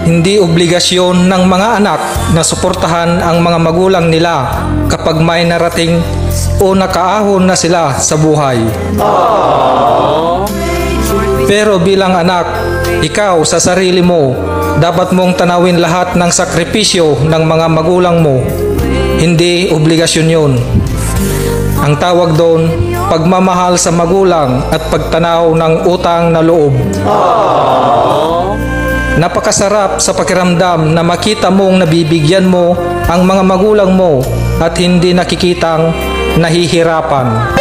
Hindi obligasyon ng mga anak na suportahan ang mga magulang nila kapag may narating o nakaahon na sila sa buhay. Pero bilang anak, ikaw sa sarili mo, dapat mong tanawin lahat ng sakripisyo ng mga magulang mo. Hindi obligasyon yun. Ang tawag doon, pagmamahal sa magulang at pagtanaw ng utang na loob. Napakasarap sa pakiramdam na makita mong nabibigyan mo ang mga magulang mo at hindi nakikitang nahihirapan.